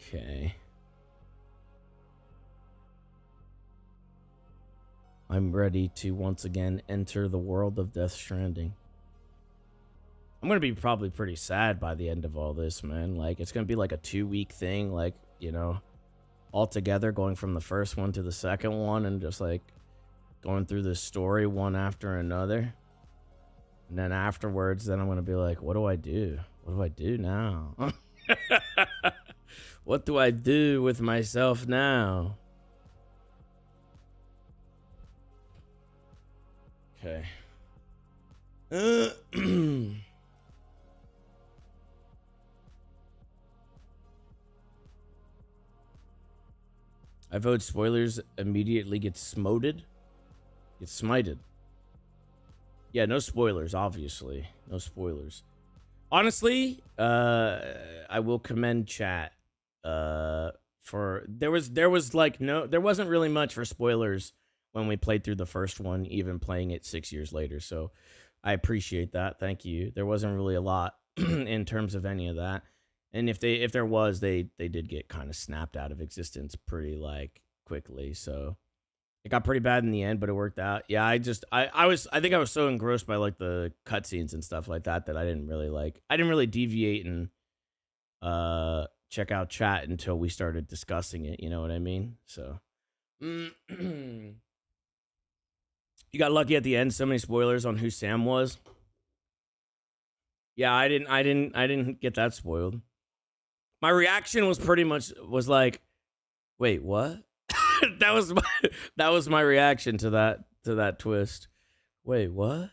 Okay. I'm ready to once again enter the world of Death Stranding. I'm gonna be probably pretty sad by the end of all this, man. Like, it's gonna be like a 2-week thing, like, you know, all together, going from the first one to the second one and just like going through the story one after another. And then afterwards, then I'm gonna be like, what do I do? What do I do now? What do I do with myself now? Okay. I vote spoilers immediately get smoted. Get smited. Yeah, no spoilers, obviously. No spoilers. Honestly, I will commend chat. For there was like there wasn't really much for spoilers when we played through the first one, even playing it 6 years later. So I appreciate that. Thank you. There wasn't really a lot in terms of any of that. And if there was, they did get kind of snapped out of existence pretty like quickly. So it got pretty bad in the end, but it worked out. Yeah, I think I was so engrossed by like the cutscenes and stuff like that that I didn't really deviate and check out chat until we started discussing it, you know what I mean? So you got lucky at the end, so many spoilers on who Sam was. Yeah, I didn't get that spoiled. My reaction was pretty much like, wait, what? that was my reaction to that twist. Wait, what?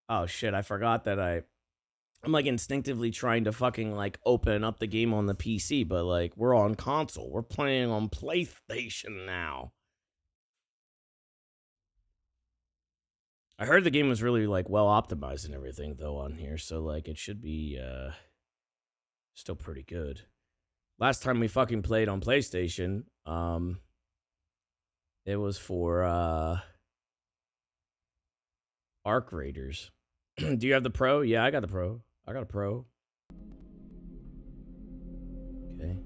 Oh shit, I forgot that I'm like instinctively trying to fucking like open up the game on the PC, but like we're on console. We're playing on PlayStation now. I heard the game was really like well optimized and everything though on here, so like it should be still pretty good. Last time we fucking played on PlayStation, it was for Arc Raiders. Do you have the Pro? Yeah, I got the Pro. I got a Pro. Okay.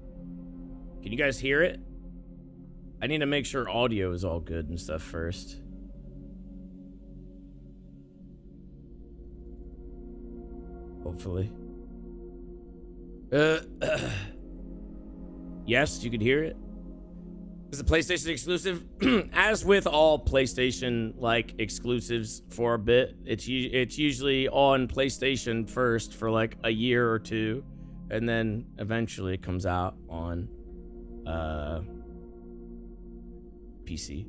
Can you guys hear it? I need to make sure audio is all good and stuff first. Hopefully. Yes, you can hear it. Is it PlayStation exclusive? As with all PlayStation like exclusives for a bit, it's usually on PlayStation first for like a year or two, and then eventually it comes out on PC.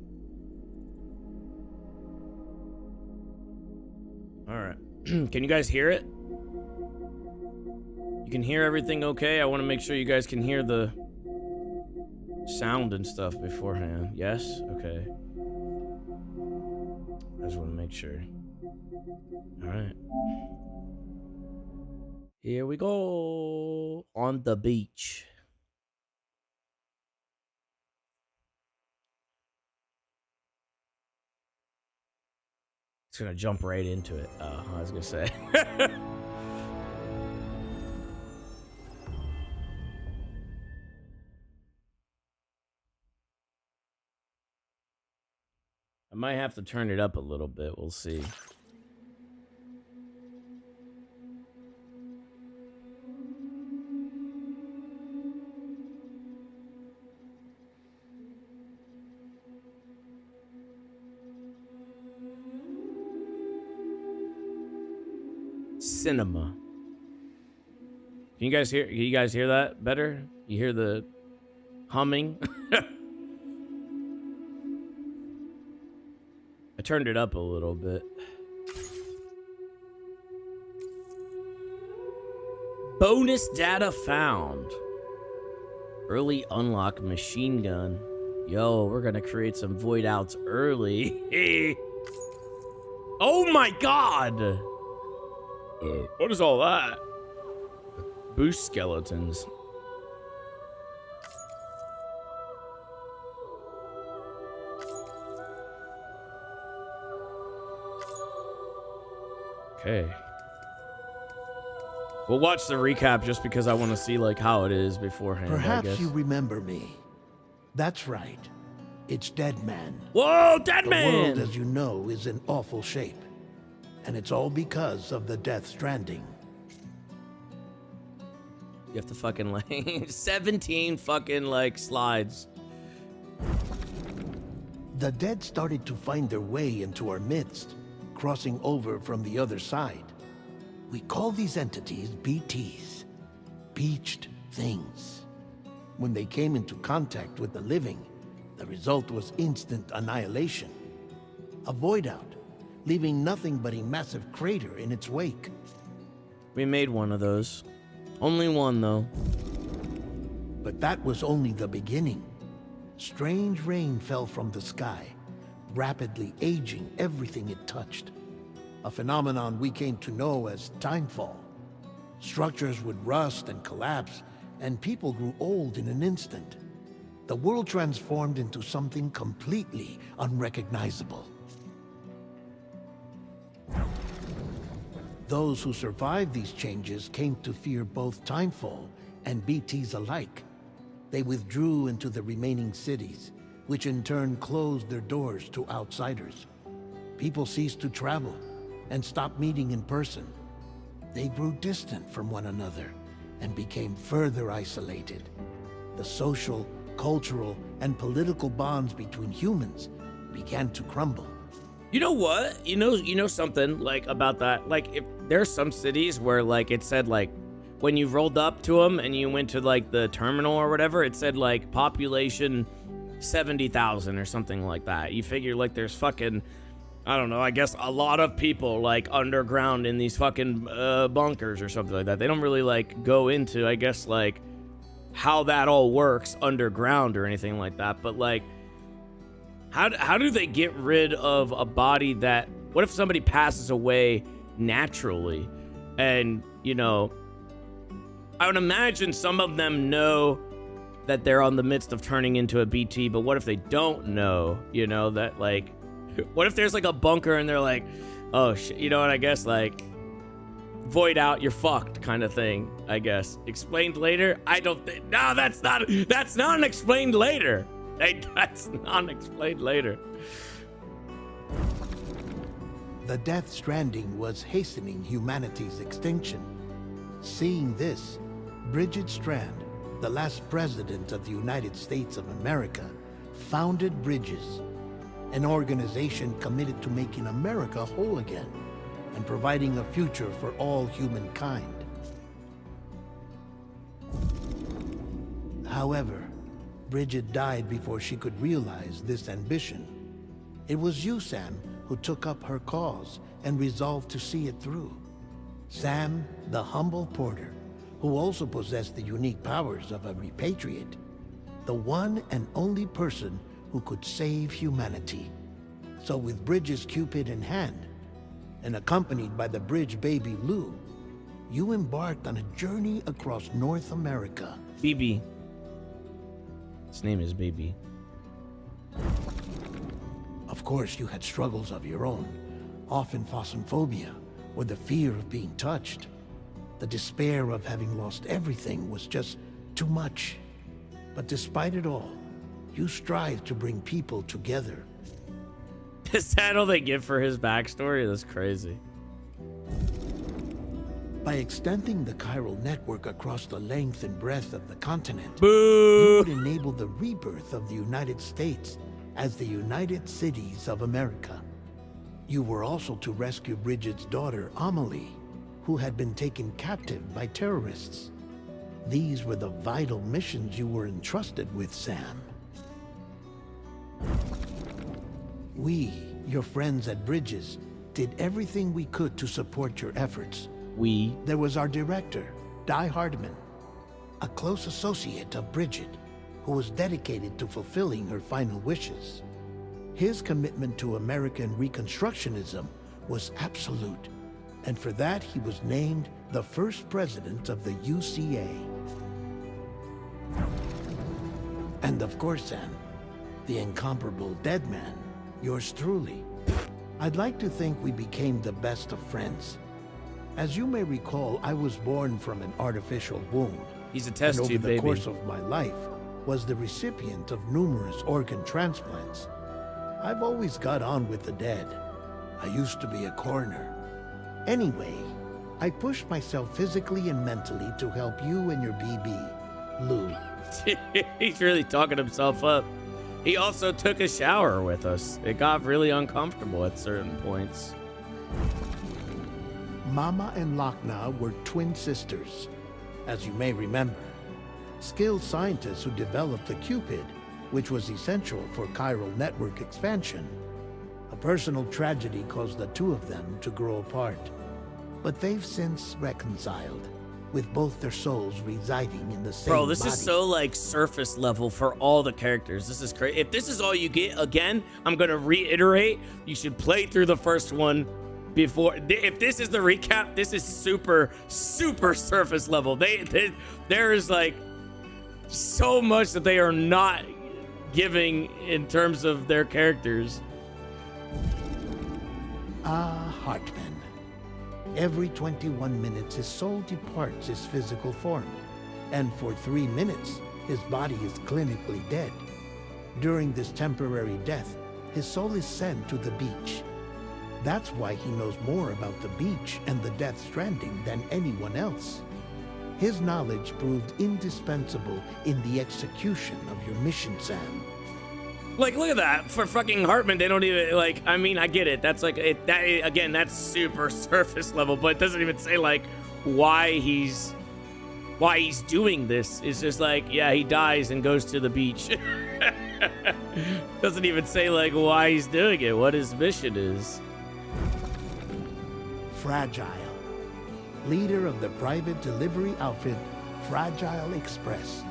All right. Can you guys hear it? You can hear everything okay? I want to make sure you guys can hear the sound and stuff beforehand. Yes? Okay. I just want to make sure. Alright. Here we go. On the beach. It's gonna jump right into it. I was gonna say. I might have to turn it up a little bit. We'll see. Cinema. Can you guys hear that better? You hear the humming? I turned it up a little bit. Bonus data found. Early unlock machine gun. Yo, we're gonna create some void outs early. Oh my god! What is all that? Boost skeletons. Okay. We'll watch the recap just because I want to see like how it is beforehand. Perhaps you remember me. That's right. It's Dead Man. Whoa, Dead Man! The world, as you know, is in awful shape. And it's all because of the Death Stranding. You have to fucking like 17 fucking like slides. The dead started to find their way into our midst, crossing over from the other side. We call these entities BTs, beached things. When they came into contact with the living, the result was instant annihilation. A void out, leaving nothing but a massive crater in its wake. We made one of those. Only one, though. But that was only the beginning. Strange rain fell from the sky, rapidly aging everything it touched. A phenomenon we came to know as timefall. Structures would rust and collapse, and people grew old in an instant. The world transformed into something completely unrecognizable. Those who survived these changes came to fear both timefall and BTs alike. They withdrew into the remaining cities, which in turn closed their doors to outsiders. People ceased to travel and stopped meeting in person. They grew distant from one another and became further isolated. The social, cultural, and political bonds between humans began to crumble. You know what? You know something like about that. Like, if there's some cities where like it said like when you rolled up to them and you went to like the terminal or whatever, it said like population 70,000 or something like that. You figure like there's fucking, I don't know, I guess a lot of people like underground in these fucking bunkers or something like that. They don't really like go into, I guess, like how that all works underground or anything like that. But like, how do they get rid of a body that, what if somebody passes away naturally? And, you know, I would imagine some of them know that they're on the midst of turning into a BT, but what if they don't know, you know, that like, what if there's like a bunker and they're like, oh shit, you know what, I guess like, void out, you're fucked kind of thing, I guess. Explained later? I don't think, no, that's not explained later. That's not explained later. The Death Stranding was hastening humanity's extinction. Seeing this, Bridget Strand, the last president of the United States of America, founded Bridges, an organization committed to making America whole again and providing a future for all humankind. However, Bridget died before she could realize this ambition. It was you, Sam, who took up her cause and resolved to see it through. Sam, the humble porter, who also possessed the unique powers of a repatriate, the one and only person who could save humanity. So with Bridges' Cupid in hand, and accompanied by the bridge baby Lou, you embarked on a journey across North America. BB. His name is Baby. Of course, you had struggles of your own, often phasmophobia, or the fear of being touched. The despair of having lost everything was just too much. But despite it all, you strive to bring people together. Is that all they give for his backstory? That's crazy. By extending the chiral network across the length and breadth of the continent, Boo! you would enable the rebirth of the United States as the United Cities of America. You were also to rescue Bridget's daughter, Amelie, who had been taken captive by terrorists. These were the vital missions you were entrusted with, Sam. We, your friends at Bridges, did everything we could to support your efforts. There was our director, Di Hardman, a close associate of Bridget, who was dedicated to fulfilling her final wishes. His commitment to American Reconstructionism was absolute, and for that he was named the first president of the UCA. And of course, Sam, the incomparable Dead Man, yours truly. I'd like to think we became the best of friends, As you may recall, I was born from an artificial womb. He's a And test over tube the baby. course of my life, was the recipient of numerous organ transplants. I've always got on with the dead. I used to be a coroner. Anyway, I pushed myself physically and mentally to help you and your BB, Lou. He's really talking himself up. He also took a shower with us. It got really uncomfortable at certain points. Mama and Lakna were twin sisters, as you may remember. Skilled scientists who developed the Cupid, which was essential for chiral network expansion. A personal tragedy caused the two of them to grow apart. But they've since reconciled, with both their souls residing in the same Bro, this body. is so like surface level for all the characters. This is crazy. If this is all you get, again, I'm gonna reiterate, you should play through the first one before. If this is the recap, this is super surface level. There is like so much that they are not giving in terms of their characters. Hartman. Every 21 minutes, his soul departs his physical form, and for 3 minutes, his body is clinically dead. During this temporary death, his soul is sent to the beach. That's why he knows more about the beach and the Death Stranding than anyone else. His knowledge proved indispensable in the execution of your mission, Sam. Like, look at that. For fucking Hartman, they don't even, like, I mean, I get it. That's like, again, that's super surface level, but it doesn't even say, like, why he's doing this. It's just like, yeah, he dies and goes to the beach. Doesn't even say, like, why he's doing it, what his mission is. Fragile. Leader of the private delivery outfit, Fragile Express.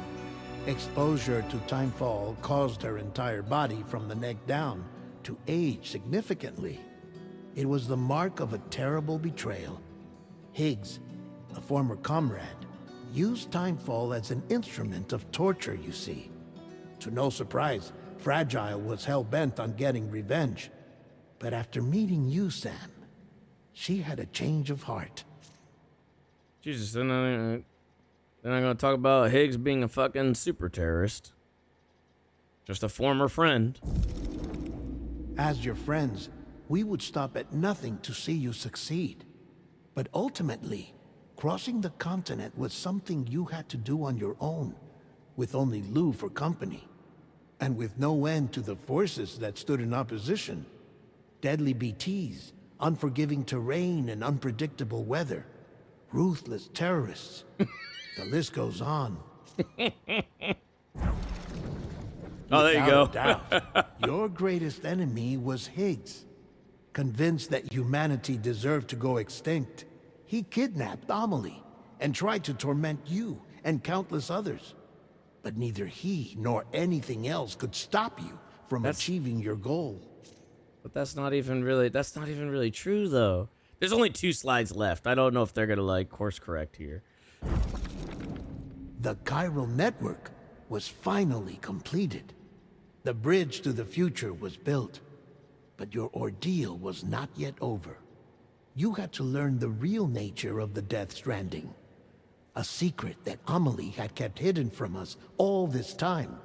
Exposure to timefall caused her entire body from the neck down to age significantly. It was the mark of a terrible betrayal. Higgs, a former comrade, used timefall as an instrument of torture, you see. To no surprise, Fragile was hell-bent on getting revenge. But after meeting you, Sam, she had a change of heart. Jesus, they're not gonna talk about Higgs being a fucking super terrorist. Just a former friend. As your friends, we would stop at nothing to see you succeed. But ultimately, crossing the continent was something you had to do on your own, with only Lou for company. And with no end to the forces that stood in opposition. Deadly BTs, unforgiving terrain and unpredictable weather, ruthless terrorists. The list goes on. Oh, there you go. Without a doubt, your greatest enemy was Higgs. Convinced that humanity deserved to go extinct, he kidnapped Amelie and tried to torment you and countless others. But neither he nor anything else could stop you from achieving your goal. But that's not even really true, though. There's only 2 slides left. I don't know if they're gonna, like, course correct here. The chiral network was finally completed. The bridge to the future was built. But your ordeal was not yet over. You had to learn the real nature of the Death Stranding. A secret that Amelie had kept hidden from us all this time.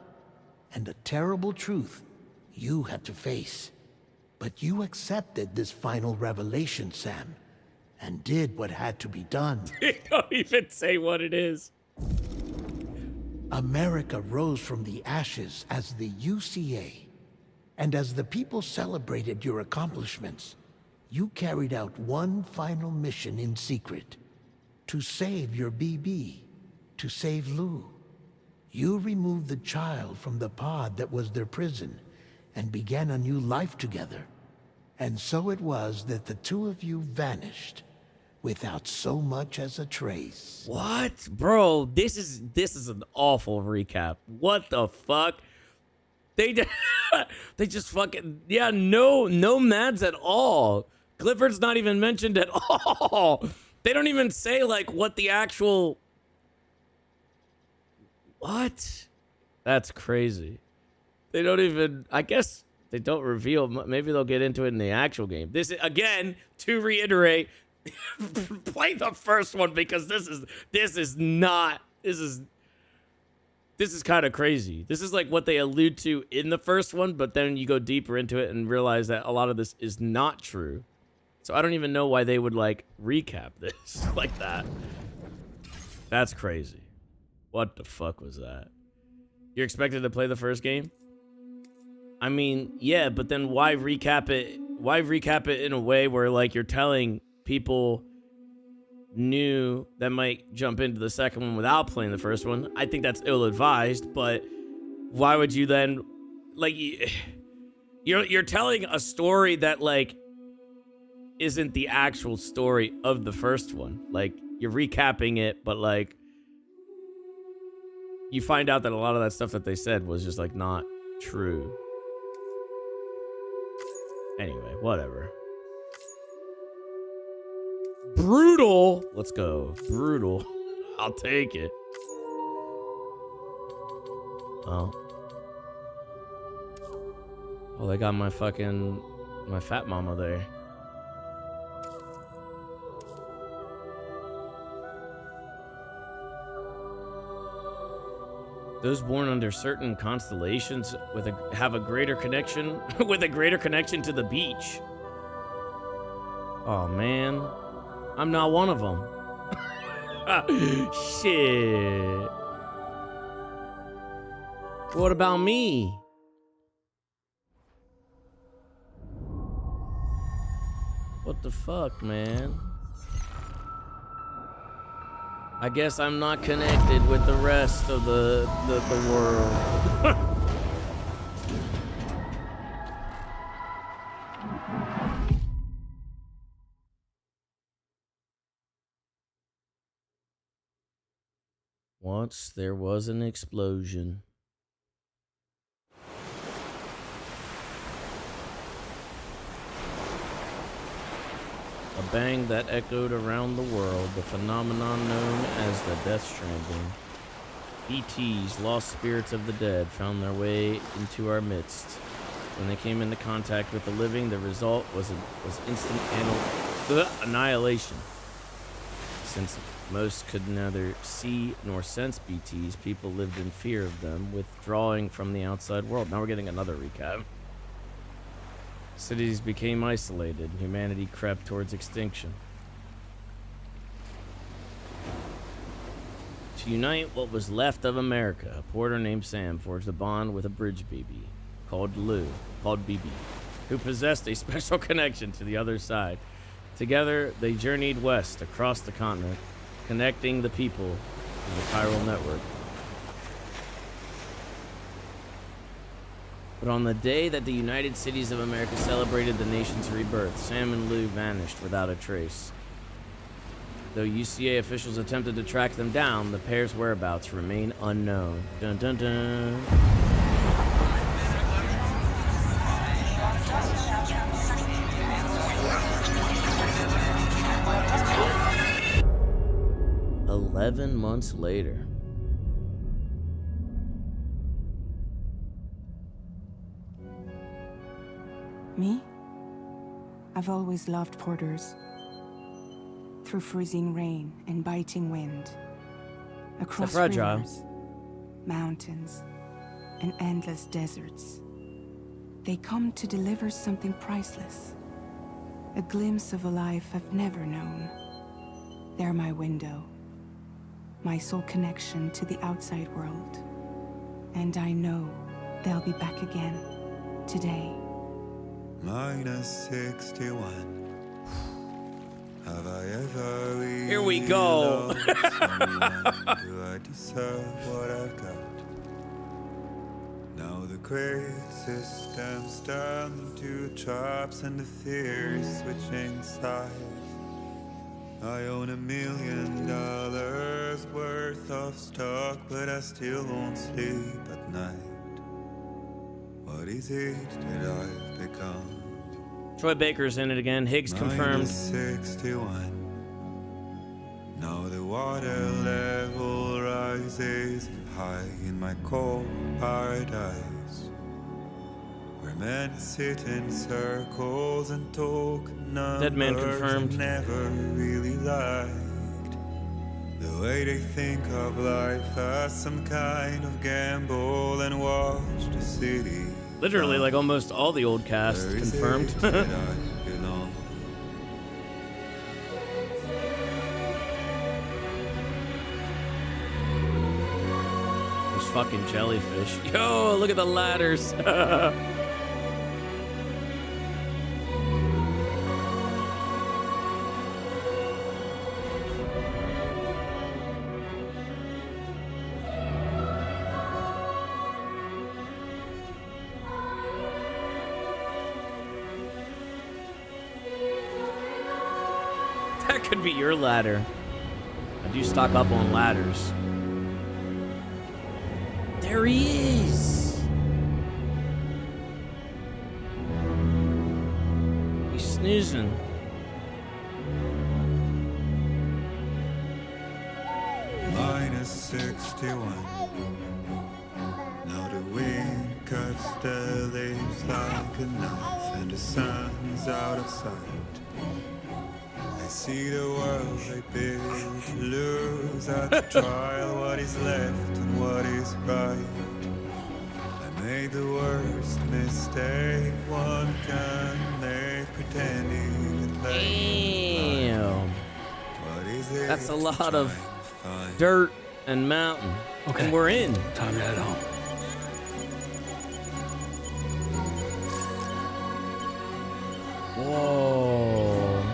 And a terrible truth you had to face. But you accepted this final revelation, Sam, and did what had to be done. They don't even say what it is. America rose from the ashes as the UCA. And as the people celebrated your accomplishments, you carried out one final mission in secret. To save your BB. To save Lou. You removed the child from the pod that was their prison and began a new life together. And so it was that the two of you vanished without so much as a trace. What? Bro, this is an awful recap. What the fuck? They just fucking, yeah, no Mads at all. Clifford's not even mentioned at all. They don't even say, like, what the actual... What? That's crazy. They don't even... I guess they don't reveal. Maybe they'll get into it in the actual game. This is, again, to reiterate, Play the first one because this is kind of crazy. This is like what they allude to in the first one, but then you go deeper into it and realize that a lot of this is not true. So I don't even know why they would like recap this like that. That's crazy. What the fuck was that? You're expected to play the first game? I mean, yeah, but then why recap it? Why recap it in a way where like you're telling people new that might jump into the second one without playing the first one? I think that's ill-advised, but why would you then like you're telling a story that like isn't the actual story of the first one. Like you're recapping it, but like you find out that a lot of that stuff that they said was just like not true. Anyway, whatever. Brutal. Let's go. Brutal. I'll take it. Oh. Oh, they got my fat mama there. Those born under certain constellations have a greater connection with a greater connection to the beach. Oh man, I'm not one of them. Shit. What about me? What the fuck, man? I guess I'm not connected with the rest of the world. Once there was an explosion. A bang that echoed around the world, the phenomenon known as the Death Stranding. ETs, lost spirits of the dead, found their way into our midst. When they came into contact with the living, the result was instant annihilation. Since most could neither see nor sense BTs, people lived in fear of them, withdrawing from the outside world. Now we're getting another recap. Cities became isolated. Humanity crept towards extinction. To unite what was left of America, a porter named Sam forged a bond with a bridge BB called BB, who possessed a special connection to the other side. Together, they journeyed west across the continent, connecting the people to the chiral network. But on the day that the United Cities of America celebrated the nation's rebirth, Sam and Lou vanished without a trace. Though UCA officials attempted to track them down, the pair's whereabouts remain unknown. Dun dun dun. "11 months later." Me? I've always loved porters. Through freezing rain and biting wind. Across rivers, mountains, and endless deserts. They come to deliver something priceless. A glimpse of a life I've never known. They're my window. My sole connection to the outside world. And I know they'll be back again. Today. -61. Have I ever really Here we go. loved someone? Do I deserve what I've got? Now the great systems turn to traps and the fear is switching sides. I own $1 million worth of stock, but I still won't sleep at night. What is it that I've become? Troy Baker's in it again. Higgs confirmed. -61. Now the water level rises high in my cold paradise, where Men sit in circles and talk numbers. Dead man confirmed. I never really liked the way they think of life as some kind of gamble and watch the city. Literally, like almost all the old cast Where is confirmed. it that I belong? There's fucking jellyfish. Yo, look at the ladders. That could be your ladder. I do stock up on ladders. There he is. He's snoozing. -61. Now the wind cuts the leaves like a knife, and the sun is out of sight. I see the world they build to lose at the trial, what is left and what is right. I made the worst mistake one can make, pretending to play. Damn. What is it? That's a lot to of try and find? dirt and mountain. Okay. And we're in. Time to head home. Whoa.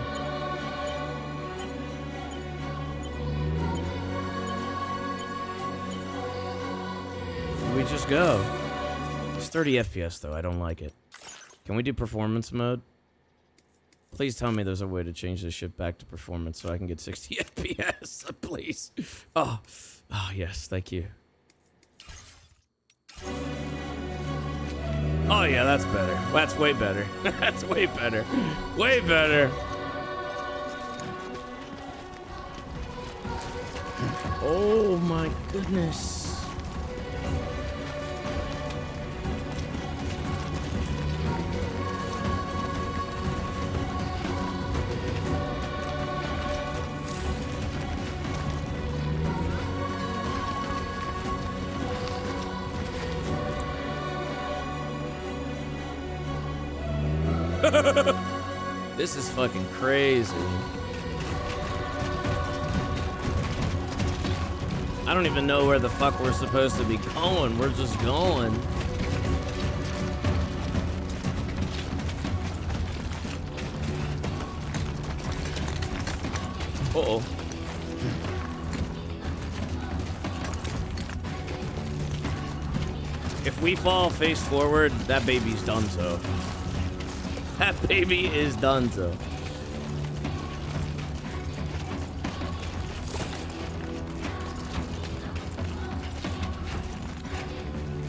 We just go. It's 30 FPS though. I don't like it. Can we do performance mode? Please tell me there's a way to change this shit back to performance so I can get 60 FPS. Please. Oh. Oh, yes. Thank you. Oh, yeah. That's better. That's way better. That's way better. Way better. Oh, my goodness. This is fucking crazy. I don't even know where the fuck we're supposed to be going. We're just going. Uh-oh. If we fall face forward, that baby's done so. That baby is done so.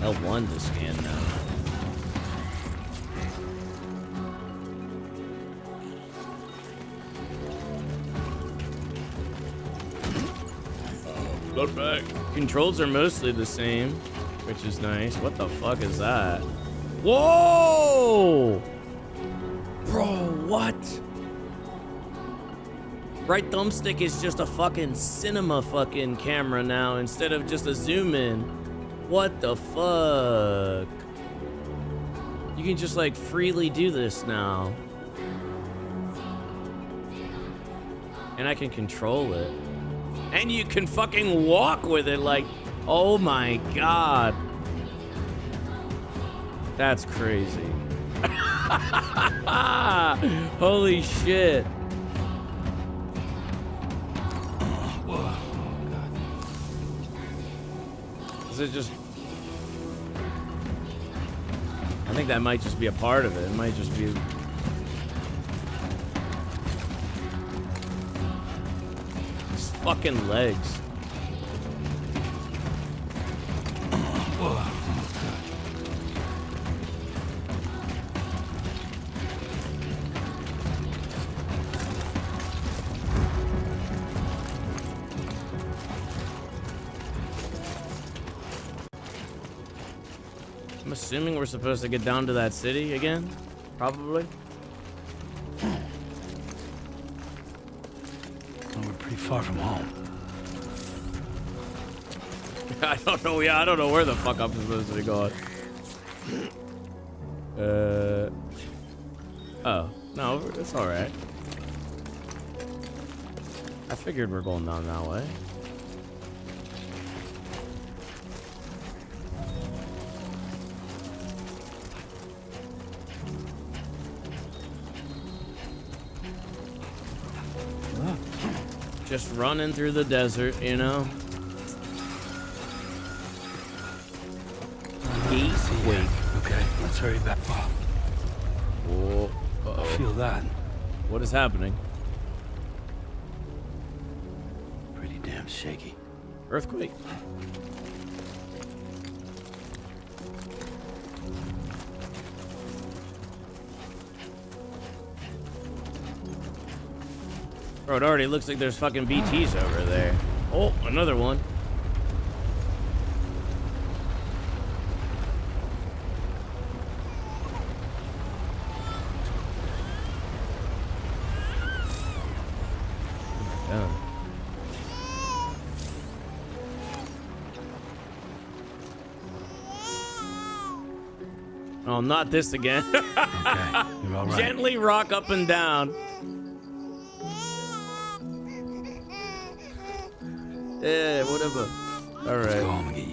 L1 to scan now. Look back. Controls are mostly the same, which is nice. What the fuck is that? Whoa! Bro, what? Right thumbstick is just a fucking cinema fucking camera now instead of just a zoom in. What the fuck? You can just like freely do this now. And I can control it. And you can fucking walk with it like, oh my god. That's crazy. Holy shit. Whoa. Is it just... I think that might just be a part of it. It might just be... His fucking legs. Whoa. assuming we're supposed to get down to that city again. Probably. Well, we're pretty far from home. I don't know. Yeah, I don't know where the fuck I'm supposed to be going. Oh no, it's all right. I figured we're going down that way. Just running through the desert, you know. Wait. Okay, let's hurry back. Whoa. Uh-oh. Feel that? What is happening? Pretty damn shaky. Earthquake. Bro, it already looks like there's fucking BTs over there. Oh, another one. Oh, not this again. Okay, you're all right. Gently rock up and down. Yeah, whatever. All Let's go right. home and get